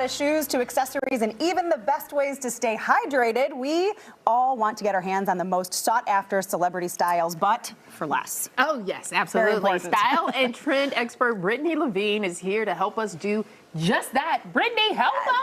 Shoes to accessories and even the best ways to stay hydrated. We all want to get our hands on the most sought after celebrity styles, but for less. Oh yes, absolutely. Style and trend expert Brittany Levine is here to help us do just that. Brittany, help us!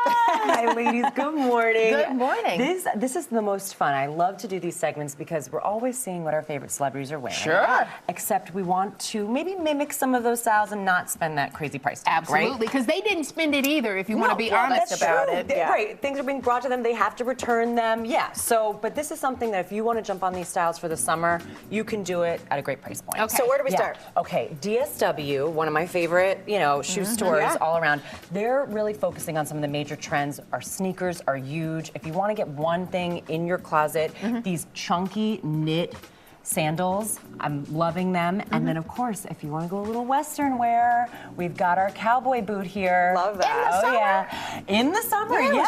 Hi ladies, good morning. Good morning. This is the most fun. I love to do these segments because we're always seeing what our favorite celebrities are wearing. Sure. Except we want to maybe mimic some of those styles and not spend that crazy price tag. Absolutely, because they didn't spend it either, if you want to be honest about it. Yeah. Right, things are being brought to them, they have to return them. Yeah, so, but this is something that if you want to jump on these styles for the summer, you can do it at a great price point. Okay. So where do we start? Okay, DSW, one of my favorite, shoe stores all around. They're really focusing on some of the major trends. Our sneakers are huge. If you want to get one thing in your closet, these chunky knit sandals, I'm loving them. And then of course, if you want to go a little Western wear, we've got our cowboy boot here. Love that. In the summer, yeah.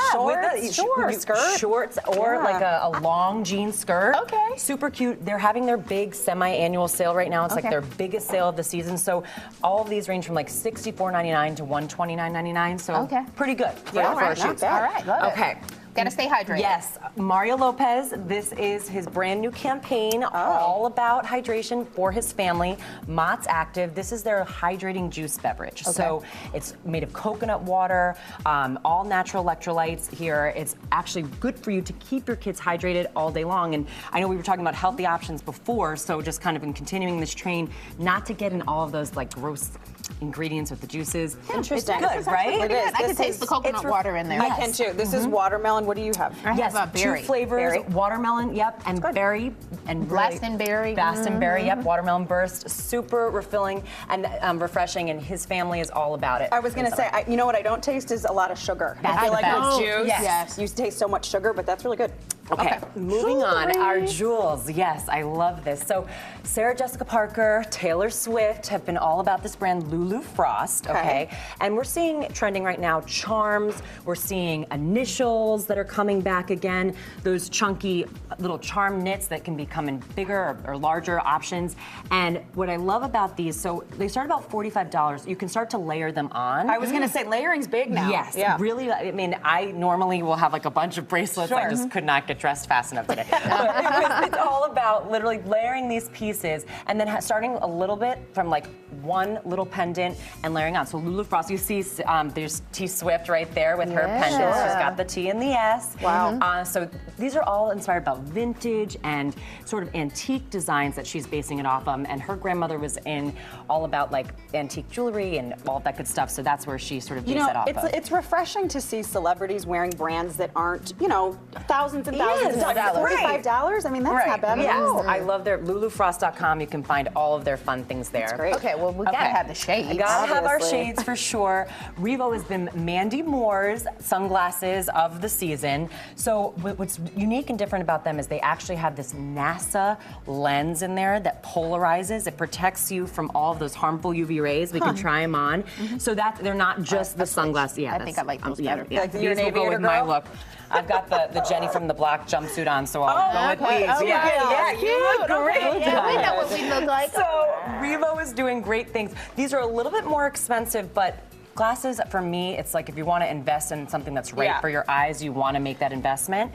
Shorts or like a long jean skirt. Okay. Super cute. They're having their big semi-annual sale right now. It's like their biggest sale of the season. So all of these range from like $64.99 to $129.99. So pretty good. Yeah, for shoes. All right, love it. Okay. Gotta stay hydrated. Yes, Mario Lopez, this is his brand new campaign, all about hydration for his family. Mott's Active, this is their hydrating juice beverage. So it's made of coconut water, all natural electrolytes here. It's actually good for you to keep your kids hydrated all day long. And I know we were talking about healthy options before, so just kind of in continuing this train, not to get in all of those like gross ingredients with the juices. Interesting. It's good, right? It is. I can taste the coconut water in there. I can too. This is watermelon. What do you have? I have a berry. 2 flavors, watermelon, and berry. And Glastonberry. Glastonberry, watermelon burst. Super refilling and refreshing, and his family is all about it. I was going to say, you know what I don't taste is a lot of sugar. That's I feel like with juice, yes. you taste so much sugar, but that's really good. Okay, moving on, our jewels. Yes, I love this. So Sarah Jessica Parker, Taylor Swift have been all about this brand Lulu Frost, and we're seeing trending right now charms, we're seeing initials that are coming back again, those chunky little charm knits that can become in bigger or larger options. And what I love about these, so they start about $45. You can start to layer them on. I was going to say layering's big now. Yes, really. I mean, I normally will have like a bunch of bracelets. I just could not get dressed fast enough today. It's all about literally layering these pieces and then starting a little bit from like one little pendant and layering on. So Lulu Frost, you see there's T Swift right there with her pendant. She's got the T and the S. Wow. So these are all inspired by vintage and sort of antique designs that she's basing it off of. And her grandmother was in all about like antique jewelry and all of that good stuff. So that's where she sort of based that off of. It's refreshing to see celebrities wearing brands that aren't, thousands and thousands of dollars. $45? I mean, that's not bad at all. I love their lulufrost.com. You can find all of their fun things there. That's great. Okay, well, we gotta have the shades. We gotta have our shades for sure. Revo has been Mandy Moore's sunglasses of the season. So what's unique and different about them is they actually have this NASA lens in there that polarizes. It protects you from all of those harmful UV rays. We can try them on. So that they're not just the sunglasses. Yeah, I think I like those better. Like these will go with my look. I've got the Jenny from the Block jumpsuit on, so I'll go with these. You look great. Yeah, we know what we look like. So Revo is doing great things. These are a little bit more expensive, but glasses, for me, it's like if you want to invest in something that's right for your eyes, you want to make that investment.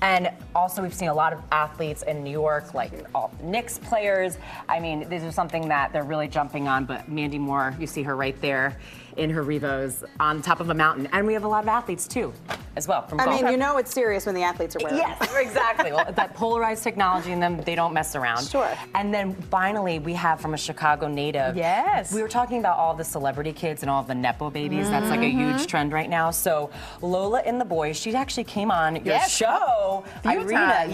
And also, we've seen a lot of athletes in New York, like all Knicks players. I mean, this is something that they're really jumping on, but Mandy Moore, you see her right there in her Revos on top of a mountain. And we have a lot of athletes, too, as well. From golf. It's serious when the athletes are wearing them. Yes, exactly. Well, that polarized technology in them, they don't mess around. Sure. And then finally, we have from a Chicago native. Yes. We were talking about all the celebrity kids and all the Nepo babies. That's like a huge trend right now. So Lola and the Boys, she actually came on your show, Irina,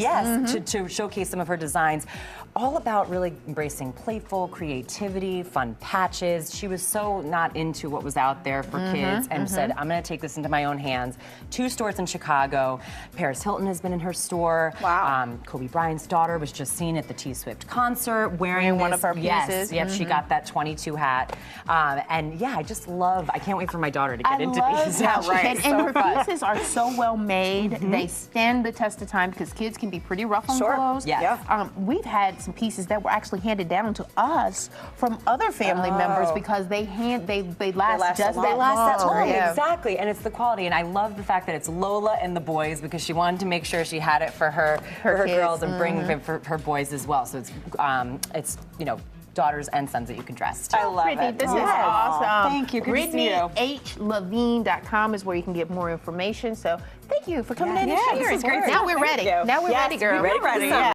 to showcase some of her designs. All about really embracing playful creativity, fun patches. She was so not into what was out there for kids and said, I'm going to take this into my own hands. 2 stores in Chicago. Paris Hilton has been in her store. Wow. Kobe Bryant's daughter was just seen at the T Swift concert wearing one of her pieces. Yes, she got that 22 hat. And yeah, I just love, I can't wait for my daughter to get into these. And her pieces are so well made. They stand the test of time because kids can be pretty rough on clothes. Yeah. We've had some pieces that were actually handed down to us from other family members because they last just that long. Yeah. Exactly, and it's the quality. And I love the fact that it's Lola and the boys because she wanted to make sure she had it for her girls and bring it for her boys as well. So it's daughters and sons that you can dress. I love Brittany, it. this is awesome. Thank you. Good to see you. BrittanyHLevine.com is where you can get more information. So thank you for coming in and Yeah, sharing. this is great. Now we're ready. Thank you. Now we're Yes, ready, girl. we're ready. Yeah.